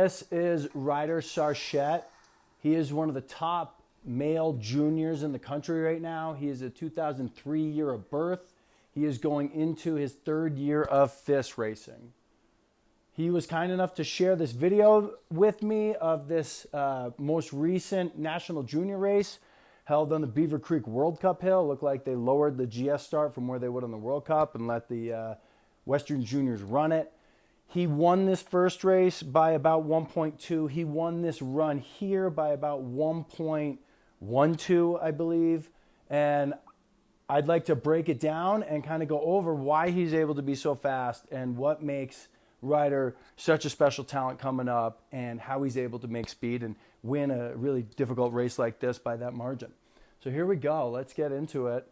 This is Ryder Sarchett. He is one of the top male juniors in the country right now. He is a 2003 year of birth. He is going into his third year of FIS racing. He was kind enough to share this video with me of this most recent national junior race held on the Beaver Creek World Cup hill. Looked like they lowered the GS start from where they would on the World Cup and let the Western juniors run it. He won this first race by about 1.2. He won this run here by about 1.12, I believe. And I'd like to break it down and kind of go over why he's able to be so fast and what makes Ryder such a special talent coming up and how he's able to make speed and win a really difficult race like this by that margin. So here we go. Let's get into it.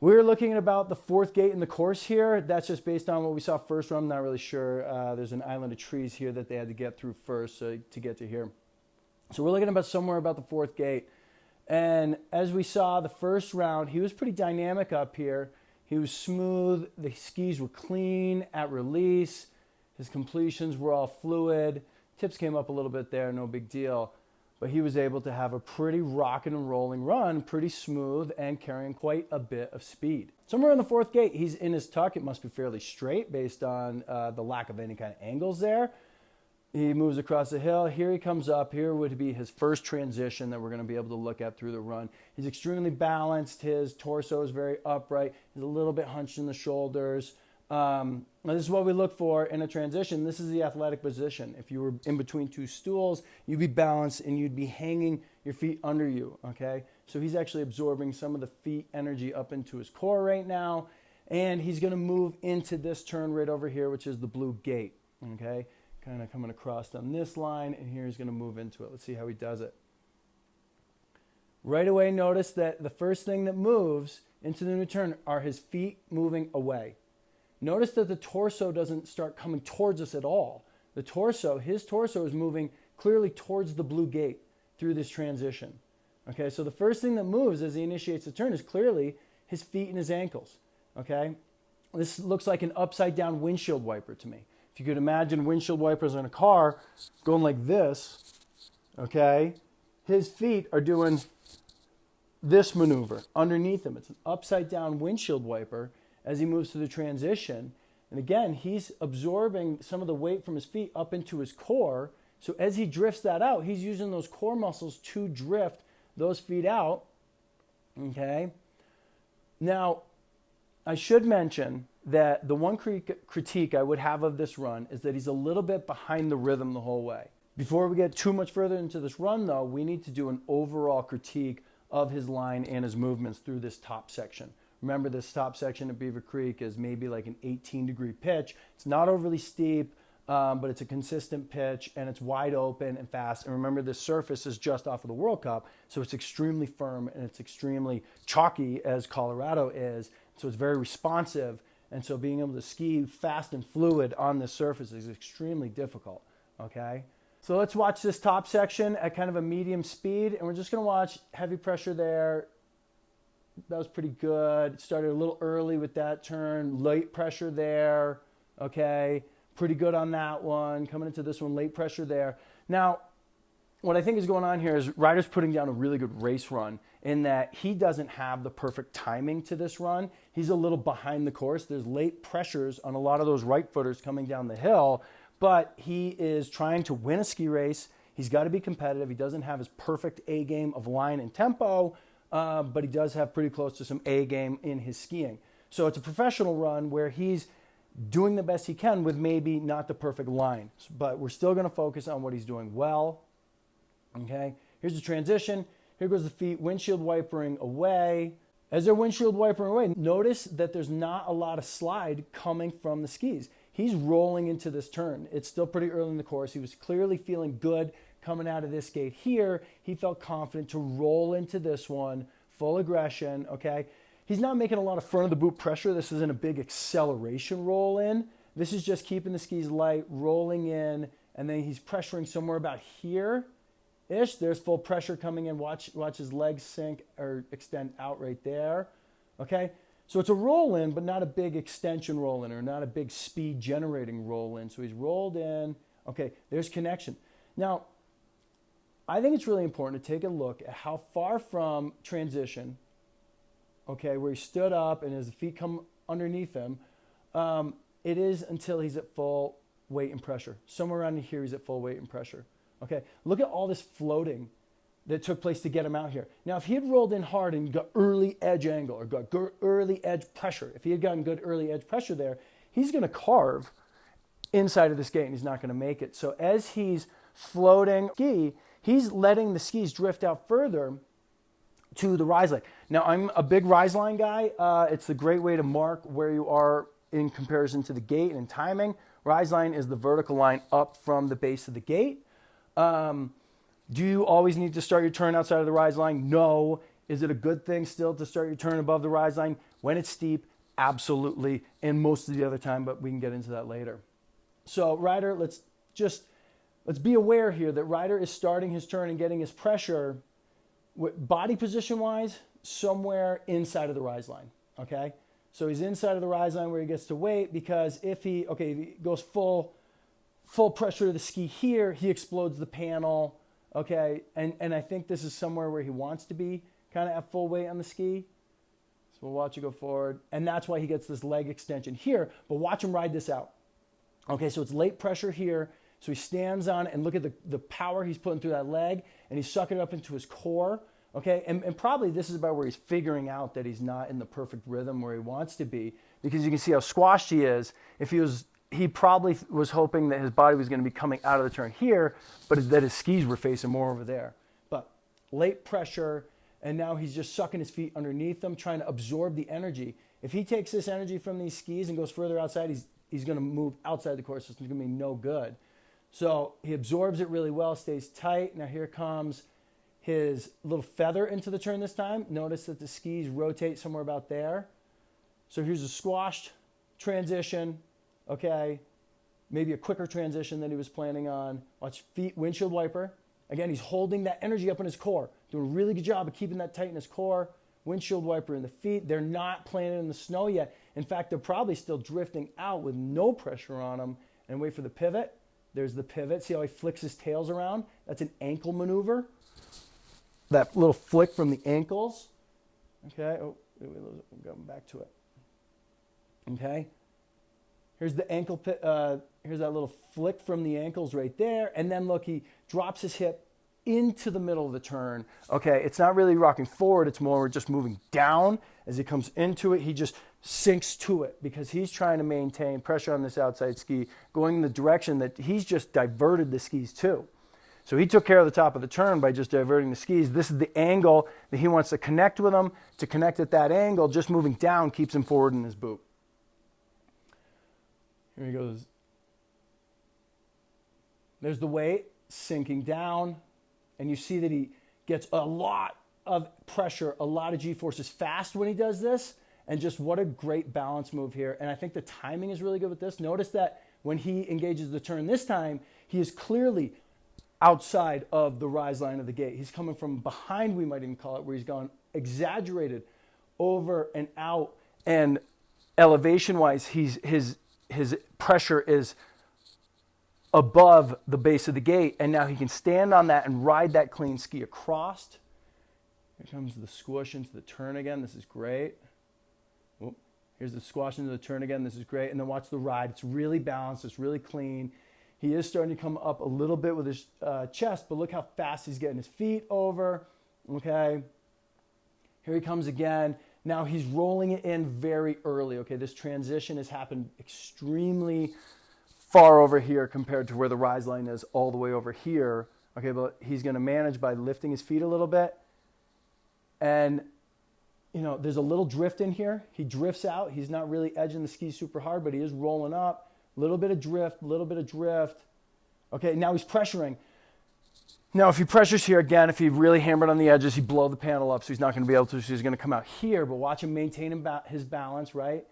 We're looking at about the fourth gate in the course here. That's just based on what we saw first run. I'm not really sure. There's an island of trees here that they had to get through first to get to here. So we're looking about somewhere about the fourth gate. And as we saw the first round, he was pretty dynamic up here. He was smooth. The skis were clean at release. His completions were all fluid. Tips came up a little bit there, no big deal. But he was able to have a pretty rocking and rolling run, pretty smooth and carrying quite a bit of speed. Somewhere in the fourth gate, he's in his tuck. It must be fairly straight based on the lack of any kind of angles there. He moves across the hill. Here he comes up. Here would be his first transition that we're going to be able to look at through the run. He's extremely balanced. His torso is very upright. He's a little bit hunched in the shoulders. This is what we look for in a transition. This is the athletic position. If you were in between two stools, you'd be balanced and you'd be hanging your feet under you, okay? So he's actually absorbing some of the feet energy up into his core right now, and he's gonna move into this turn right over here, which is the blue gate, okay? Kind of coming across on this line, and here he's gonna move into it. Let's see how he does it. Right away, notice that the first thing that moves into the new turn are his feet moving away. Notice that the torso doesn't start coming towards us at all. The torso, his torso is moving clearly towards the blue gate through this transition. Okay, so the first thing that moves as he initiates the turn is clearly his feet and his ankles. Okay, this looks like an upside down windshield wiper to me. If you could imagine windshield wipers in a car going like this, okay, his feet are doing this maneuver underneath him. It's an upside down windshield wiper as he moves to the transition. And again, he's absorbing some of the weight from his feet up into his core. So as he drifts that out, he's using those core muscles to drift those feet out, okay? Now, I should mention that the one critique I would have of this run is that he's a little bit behind the rhythm the whole way. Before we get too much further into this run, though, we need to do an overall critique of his line and his movements through this top section. Remember, this top section of Beaver Creek is maybe like an 18-degree pitch. It's not overly steep, but it's a consistent pitch, and it's wide open and fast. And remember, this surface is just off of the World Cup, so it's extremely firm and it's extremely chalky, as Colorado is. So it's very responsive, and so being able to ski fast and fluid on this surface is extremely difficult, okay? So let's watch this top section at kind of a medium speed, and we're just going to watch heavy pressure there. That was pretty good. Started a little early with that turn. Late pressure there, okay? Pretty good on that one. Coming into this one, late pressure there. Now, what I think is going on here is Ryder's putting down a really good race run in that he doesn't have the perfect timing to this run. He's a little behind the course. There's late pressures on a lot of those right footers coming down the hill, but he is trying to win a ski race. He's got to be competitive. He doesn't have his perfect A game of line and tempo, but he does have pretty close to some A game in his skiing. So it's a professional run where he's doing the best he can with maybe not the perfect line. But we're still going to focus on what he's doing well. Okay, here's the transition. Here goes the feet, windshield wipering away. As they're windshield wipering away, notice that there's not a lot of slide coming from the skis. He's rolling into this turn. It's still pretty early in the course. He was clearly feeling good coming out of this gate here. He felt confident to roll into this one, full aggression, okay? He's not making a lot of front of the boot pressure. This isn't a big acceleration roll in. This is just keeping the skis light, rolling in, and then he's pressuring somewhere about here-ish. There's full pressure coming in. Watch his legs sink or extend out right there, okay? So it's a roll in, but not a big extension roll in or not a big speed generating roll in. So he's rolled in, Okay, there's connection. Now, I think it's really important to take a look at how far from transition, okay, where he stood up and his feet come underneath him, it is until he's at full weight and pressure. Somewhere around here, he's at full weight and pressure. Okay, look at all this floating that took place to get him out here. Now, if he had rolled in hard and got early edge angle or got early edge pressure, if he had gotten good early edge pressure there, he's going to carve inside of this gate and he's not going to make it. So as he's floating ski, he's letting the skis drift out further to the rise line. Now, I'm a big rise line guy. It's a great way to mark where you are in comparison to the gate and timing. Rise line is the vertical line up from the base of the gate. Do you always need to start your turn outside of the rise line? No. Is it a good thing still to start your turn above the rise line? When it's steep, absolutely. And most of the other time, but we can get into that later. So Ryder, let's be aware here that Ryder is starting his turn and getting his pressure, body position wise, somewhere inside of the rise line, okay? So he's inside of the rise line where he gets to wait, because if he goes full pressure to the ski here, he explodes the panel, okay? And I think this is somewhere where he wants to be, kind of at full weight on the ski. So we'll watch it go forward. And that's why he gets this leg extension here, but watch him ride this out. Okay, so it's late pressure here. So he stands on it, and look at the power he's putting through that leg, and he's sucking it up into his core. Okay, and probably this is about where he's figuring out that he's not in the perfect rhythm where he wants to be, because you can see how squashed he is. He probably was hoping that his body was going to be coming out of the turn here, but that his skis were facing more over there. But late pressure, and now he's just sucking his feet underneath them, trying to absorb the energy. If he takes this energy from these skis and goes further outside, he's going to move outside the course. It's going to be no good. So he absorbs it really well, stays tight. Now here comes his little feather into the turn this time. Notice that the skis rotate somewhere about there. So here's a squashed transition, okay? Maybe a quicker transition than he was planning on. Watch feet, windshield wiper. Again, he's holding that energy up in his core. Doing a really good job of keeping that tight in his core. Windshield wiper in the feet. They're not planted in the snow yet. In fact, they're probably still drifting out with no pressure on them. And wait for the pivot. There's the pivot. See how he flicks his tails around? That's an ankle maneuver. That little flick from the ankles. Okay. Oh, we're going back to it. Okay. Here's the ankle. Here's that little flick from the ankles right there. And then look, he drops his hip into the middle of the turn. Okay. It's not really rocking forward. It's more just moving down. As he comes into it, he just sinks to it, because he's trying to maintain pressure on this outside ski, going in the direction that he's just diverted the skis to. So he took care of the top of the turn by just diverting the skis. This is the angle that he wants to connect with them. To connect at that angle, just moving down keeps him forward in his boot. Here he goes. There's the weight sinking down, and you see that he gets a lot of pressure, a lot of G-forces fast when he does this. And just what a great balance move here. And I think the timing is really good with this. Notice that when he engages the turn this time, he is clearly outside of the rise line of the gate. He's coming from behind, we might even call it, where he's gone exaggerated over and out. And elevation-wise, his pressure is above the base of the gate. And now he can stand on that and ride that clean ski across. Here comes the squish into the turn again. This is great. Here's the squash into the turn again. This is great. And then watch the ride. It's really balanced. It's really clean. He is starting to come up a little bit with his chest, but look how fast he's getting his feet over. Okay. Here he comes again. Now he's rolling it in very early. Okay. This transition has happened extremely far over here compared to where the rise line is all the way over here. Okay. But he's going to manage by lifting his feet a little bit. And there's a little drift in here. He drifts out. He's not really edging the skis super hard, but he is rolling up. Little bit of drift, little bit of drift. Okay, now he's pressuring. Now, if he pressures here again, if he really hammered on the edges, he'd blow the panel up, so he's not going to be able to. So he's going to come out here, but watch him maintain his balance, right?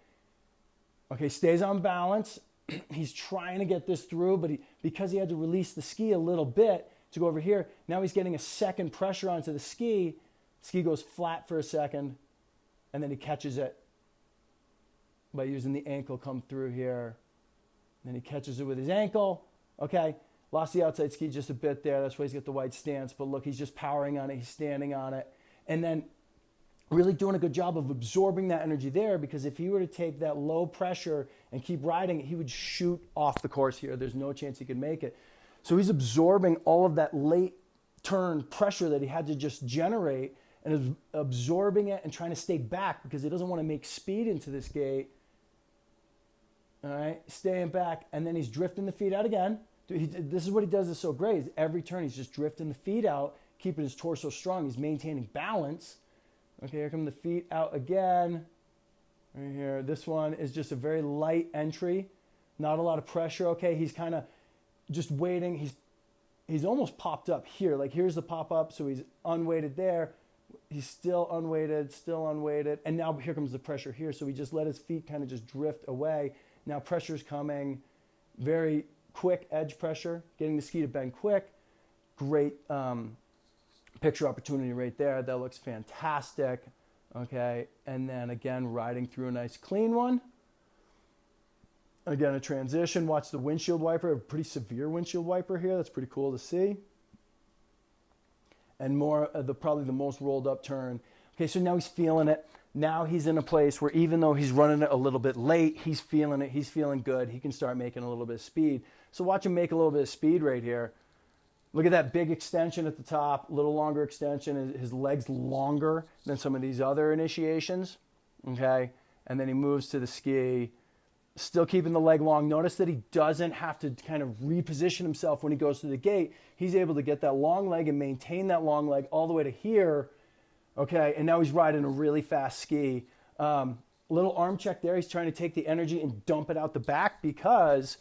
Okay, stays on balance. He's trying to get this through, but because he had to release the ski a little bit to go over here, now he's getting a second pressure onto the ski. Ski goes flat for a second. And then he catches it by using the ankle come through here. Then he catches it with his ankle. Okay, lost the outside ski just a bit there. That's why he's got the wide stance. But look, he's just powering on it. He's standing on it. And then really doing a good job of absorbing that energy there, because if he were to take that low pressure and keep riding it, he would shoot off the course here. There's no chance he could make it. So he's absorbing all of that late turn pressure that he had to just generate and is absorbing it and trying to stay back because he doesn't want to make speed into this gate. All right, staying back, and then he's drifting the feet out again. This is what he does that's so great. Is every turn he's just drifting the feet out, keeping his torso strong. He's maintaining balance. Okay, here come the feet out again. Right here. This one is just a very light entry. Not a lot of pressure. Okay, he's kind of just waiting. He's almost popped up here. Like here's the pop up, so he's unweighted there. He's still unweighted. And now here comes the pressure here. So he just let his feet kind of just drift away. Now pressure's coming. Very quick edge pressure. Getting the ski to bend quick. Great picture opportunity right there. That looks fantastic. Okay, and then again, riding through a nice clean one. Again, a transition. Watch the windshield wiper, a pretty severe windshield wiper here. That's pretty cool to see. And more, probably the most rolled up turn. Okay, so now he's feeling it. Now he's in a place where even though he's running it a little bit late, he's feeling it. He's feeling good. He can start making a little bit of speed. So watch him make a little bit of speed right here. Look at that big extension at the top, a little longer extension. His leg's longer than some of these other initiations, okay? And then he moves to the ski, still keeping the leg long. Notice that he doesn't have to kind of reposition himself when he goes to the gate. He's able to get that long leg and maintain that long leg all the way to here, okay? And now he's riding a really fast ski. Little arm check there. He's trying to take the energy and dump it out the back because,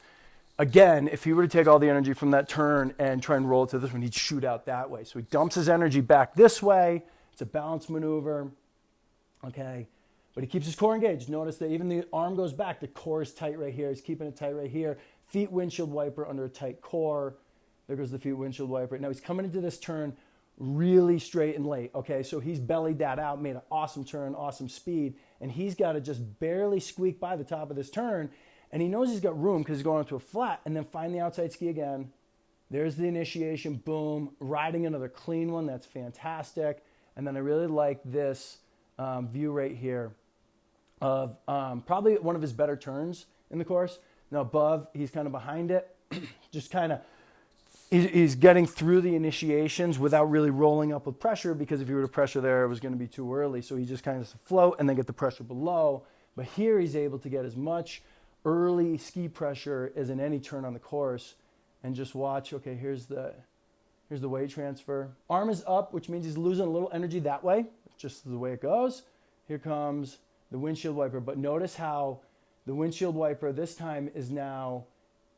again, if he were to take all the energy from that turn and try and roll it to this one, he'd shoot out that way. So he dumps his energy back this way. It's a balance maneuver, okay? But he keeps his core engaged. Notice that even the arm goes back. The core is tight right here. He's keeping it tight right here. Feet windshield wiper under a tight core. There goes the feet windshield wiper. Now he's coming into this turn really straight and late, okay? So he's bellied that out, made an awesome turn, awesome speed, and he's got to just barely squeak by the top of this turn. And he knows he's got room because he's going onto a flat, and then find the outside ski again. There's the initiation, boom, riding another clean one. That's fantastic. And then I really like this view right here of probably one of his better turns in the course. Now above, he's kind of behind it. Just kind of, he's getting through the initiations without really rolling up with pressure, because if he were to pressure there, it was going to be too early. So he just kind of float and then get the pressure below. But here he's able to get as much early ski pressure as in any turn on the course. And just watch, okay, here's the weight transfer. Arm is up, which means he's losing a little energy that way. It's just the way it goes. Here comes the windshield wiper. But notice how the windshield wiper this time is now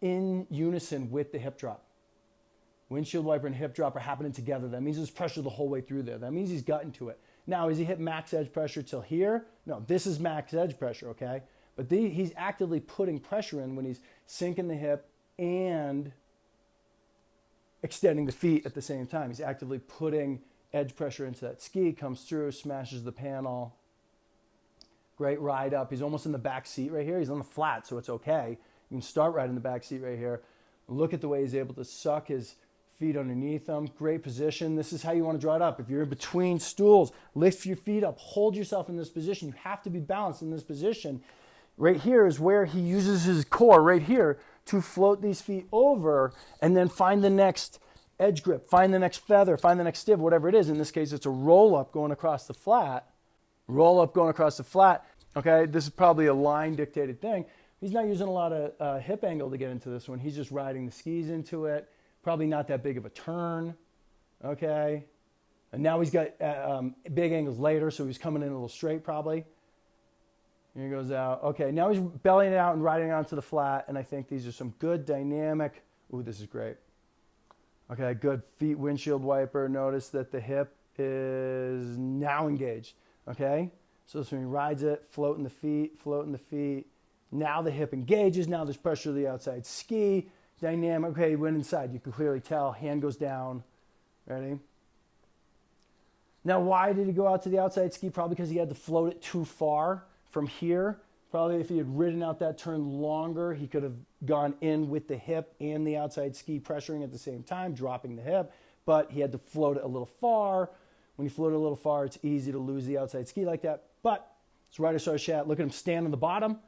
in unison with the hip drop. Windshield wiper and hip drop are happening together. That means there's pressure the whole way through there. That means he's gotten to it. Now, has he hit max edge pressure till here? No, this is max edge pressure, okay? But he's actively putting pressure in when he's sinking the hip and extending the feet at the same time. He's actively putting edge pressure into that ski, comes through, smashes the panel. Great ride up. He's almost in the back seat right here. He's on the flat, so it's okay. You can start right in the back seat right here. Look at the way he's able to suck his feet underneath him. Great position. This is how you want to draw it up. If you're in between stools, lift your feet up. Hold yourself in this position. You have to be balanced in this position. Right here is where he uses his core right here to float these feet over and then find the next edge grip, find the next feather, find the next stiv, whatever it is. In this case, it's a roll up going across the flat. Roll up going across the flat. Okay, this is probably a line dictated thing. He's not using a lot of hip angle to get into this one. He's just riding the skis into it. Probably not that big of a turn. Okay, and now he's got big angles later, so he's coming in a little straight probably. Here he goes out. Okay, now he's bellying it out and riding onto the flat, and I think these are some good dynamic. Ooh, this is great. Okay, good feet windshield wiper. Notice that the hip is now engaged. Okay, so this when he rides it, floating the feet. Now the hip engages. Now there's pressure to the outside ski. Dynamic. Okay, he went inside. You can clearly tell. Hand goes down. Ready? Now, why did he go out to the outside ski? Probably because he had to float it too far from here. Probably if he had ridden out that turn longer, he could have gone in with the hip and the outside ski pressuring at the same time, dropping the hip, but he had to float it a little far. When you float it a little far, it's easy to lose the outside ski like that. But it's Ryder Sarchett. Look at him stand on the bottom,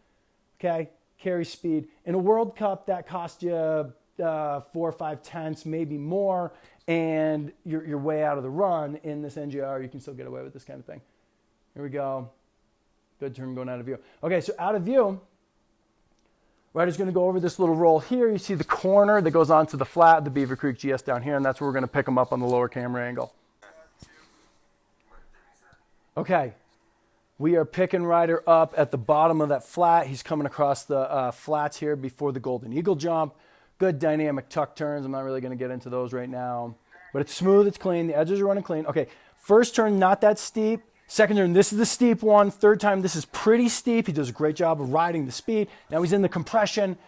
okay? Carry speed. In a World Cup, that cost you 4 or 5 tenths, maybe more, and you're way out of the run. In this NJR, you can still get away with this kind of thing. Here we go. Good turn going out of view. Okay, so out of view, Ryder's going to go over this little roll here. You see the corner that goes onto the flat, the Beaver Creek GS down here, and that's where we're going to pick him up on the lower camera angle. Okay, we are picking Ryder up at the bottom of that flat. He's coming across the flats here before the Golden Eagle jump. Good dynamic tuck turns. I'm not really going to get into those right now, but it's smooth, it's clean. The edges are running clean. Okay, first turn, not that steep. Second turn, this is the steep one. Third time, this is pretty steep. He does a great job of riding the speed. Now he's in the compression.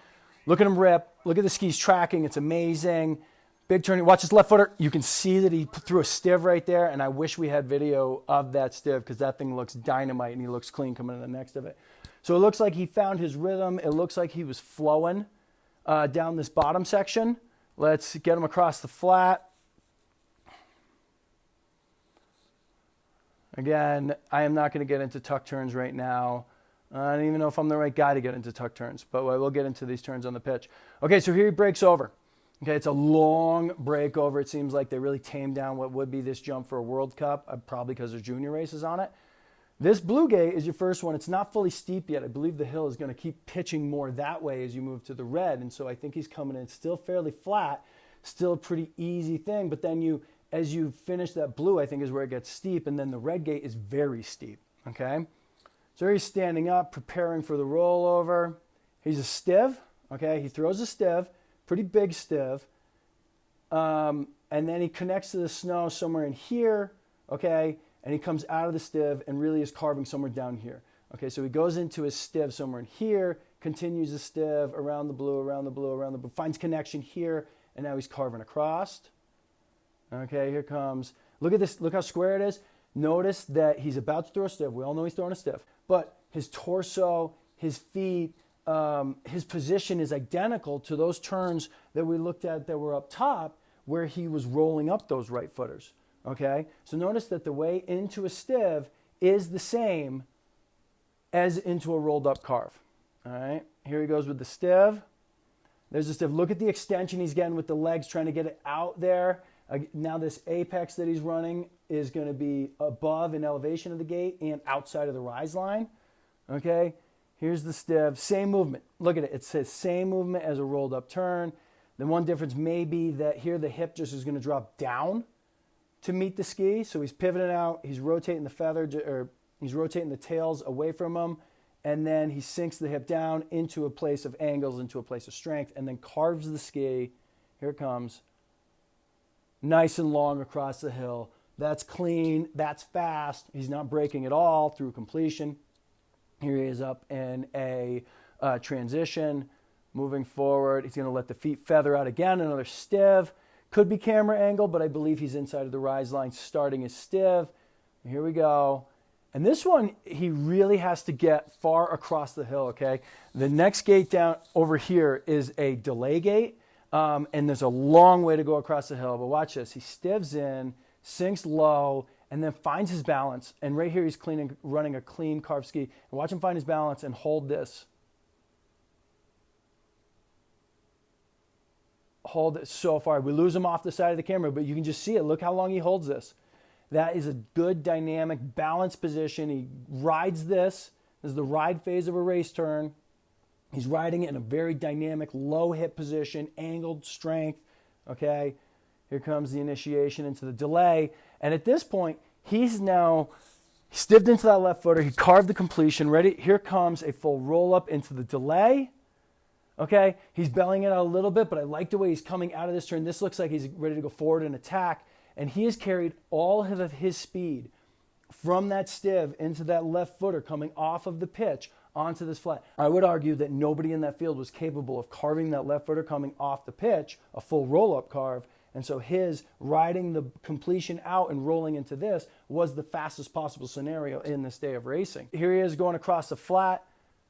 Look at him rip. Look at the skis tracking. It's amazing. Big turn. Watch his left footer. You can see that he threw a stiv right there, and I wish we had video of that stiv because that thing looks dynamite, and he looks clean coming in the next of it. So it looks like he found his rhythm. It looks like he was flowing down this bottom section. Let's get him across the flat. Again, I am not going to get into tuck turns right now. I don't even know if I'm the right guy to get into tuck turns, but I will get into these turns on the pitch. Okay, so here he breaks over. Okay, it's a long break over. It seems like they really tamed down what would be this jump for a World Cup, probably because there's junior races on it. This blue gate is your first one. It's not fully steep yet. I believe the hill is going to keep pitching more that way as you move to the red, and so I think he's coming in still fairly flat, still a pretty easy thing, but then as you finish that blue, I think is where it gets steep, and then the red gate is very steep, okay? So he's standing up, preparing for the rollover. He's a stiv, okay? He throws a stiv, pretty big stiv, and then he connects to the snow somewhere in here, okay? And he comes out of the stiv and really is carving somewhere down here. Okay, so he goes into his stiv somewhere in here, continues the stiv around the blue, around the blue, around the blue, finds connection here, and now he's carving across. Okay, here comes. Look at this. Look how square it is. Notice that he's about to throw a stiv. We all know he's throwing a stiv. But his torso, his feet, his position is identical to those turns that we looked at that were up top where he was rolling up those right footers. Okay, so notice that the way into a stiv is the same as into a rolled up carve. All right, here he goes with the stiv. There's the stiv. Look at the extension he's getting with the legs, trying to get it out there. Now this apex that he's running is going to be above in elevation of the gate and outside of the rise line. Okay, here's the stiv. Same movement. Look at it. It says same movement as a rolled up turn. The one difference may be that here the hip just is going to drop down to meet the ski. So he's pivoting out. He's rotating the feather, or he's rotating the tails away from him. And then he sinks the hip down into a place of angles, into a place of strength, and then carves the ski. Here it comes. Nice and long across the hill. That's clean. That's fast. He's not breaking at all through completion. Here he is up in a transition. Moving forward, he's going to let the feet feather out again. Another stiv. Could be camera angle, but I believe he's inside of the rise line starting his stiv. Here we go. And this one, he really has to get far across the hill, okay? The next gate down over here is a delay gate. And there's a long way to go across the hill, but watch this. He stivs in, sinks low, and then finds his balance. And right here, he's running a clean carved ski. And watch him find his balance and hold this. Hold it so far. We lose him off the side of the camera, but you can just see it. Look how long he holds this. That is a good dynamic balance position. He rides this. This is the ride phase of a race turn. He's riding it in a very dynamic, low hip position, angled strength, okay? Here comes the initiation into the delay. And at this point, he's now stived into that left footer. He carved the completion. Ready? Here comes a full roll-up into the delay, okay? He's bellying it out a little bit, but I like the way he's coming out of this turn. This looks like he's ready to go forward and attack. And he has carried all of his speed from that stiv into that left footer coming off of the pitch onto this flat. I would argue that nobody in that field was capable of carving that left footer coming off the pitch, a full roll-up carve, and so his riding the completion out and rolling into this was the fastest possible scenario in this day of racing. Here he is going across the flat.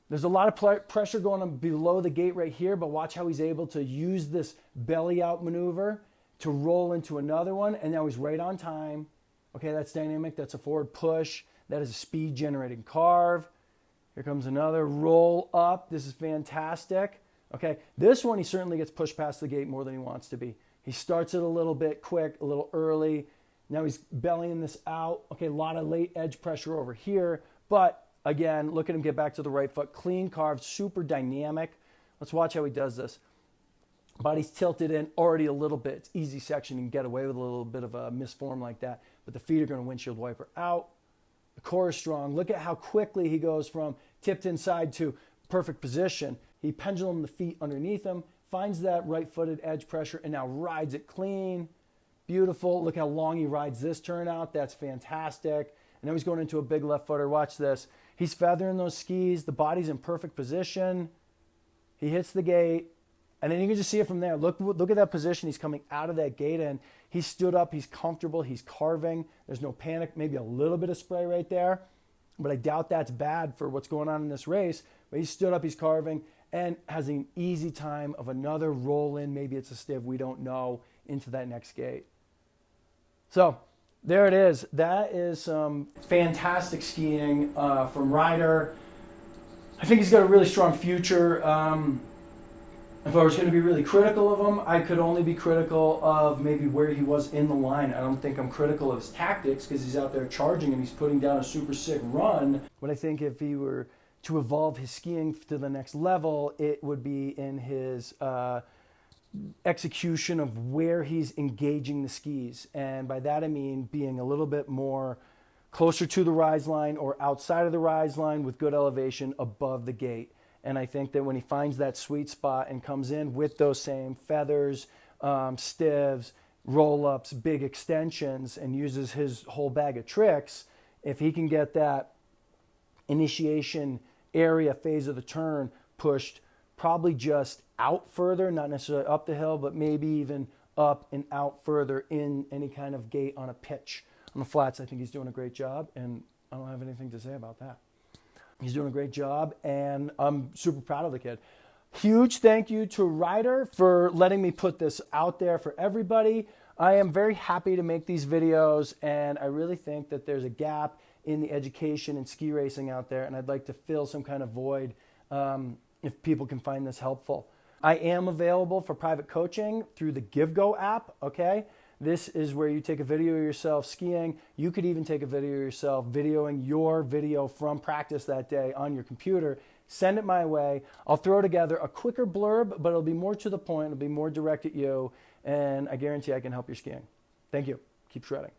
There's a lot of pressure going on below the gate right here, but watch how he's able to use this belly out maneuver to roll into another one, and now he's right on time. Okay, that's dynamic, that's a forward push, that is a speed generating carve. Here comes another roll up. This is fantastic. Okay, this one he certainly gets pushed past the gate more than he wants to be. He starts it a little bit quick, a little early. Now he's bellying this out. Okay, a lot of late edge pressure over here, but again, look at him get back to the right foot. Clean carved, super dynamic. Let's watch how he does this. Body's tilted in already a little bit. It's easy section. You can get away with a little bit of a misform like that, but the feet are going to windshield wiper out. The core is strong. Look at how quickly he goes from tipped inside to perfect position. He pendulum the feet underneath him, finds that right-footed edge pressure, and now rides it clean. Beautiful. Look how long he rides this turn out. That's fantastic. And now he's going into a big left footer. Watch this. He's feathering those skis. The body's in perfect position. He hits the gate. And then you can just see it from there. Look at that position. He's coming out of that gate in. He stood up. He's comfortable. He's carving. There's no panic. Maybe a little bit of spray right there. But I doubt that's bad for what's going on in this race. But he stood up. He's carving and has an easy time of another roll in. Maybe it's a stiv. We don't know, into that next gate. So there it is. That is some fantastic skiing from Ryder. I think he's got a really strong future. If I was going to be really critical of him, I could only be critical of maybe where he was in the line. I don't think I'm critical of his tactics because he's out there charging and he's putting down a super sick run. But I think if he were to evolve his skiing to the next level, it would be in his execution of where he's engaging the skis. And by that I mean being a little bit more closer to the rise line or outside of the rise line with good elevation above the gate. And I think that when he finds that sweet spot and comes in with those same feathers, stivs, roll-ups, big extensions, and uses his whole bag of tricks, if he can get that initiation area phase of the turn pushed probably just out further, not necessarily up the hill, but maybe even up and out further in any kind of gate on a pitch. On the flats, I think he's doing a great job, and I don't have anything to say about that. He's doing a great job, and I'm super proud of the kid. Huge thank you to Ryder for letting me put this out there for everybody. I am very happy to make these videos, and I really think that there's a gap in the education and ski racing out there, and I'd like to fill some kind of void if people can find this helpful. I am available for private coaching through the GiveGo app, okay? This is where you take a video of yourself skiing. You could even take a video of yourself videoing your video from practice that day on your computer. Send it my way. I'll throw together a quicker blurb, but it'll be more to the point. It'll be more direct at you, and I guarantee I can help your skiing. Thank you. Keep shredding.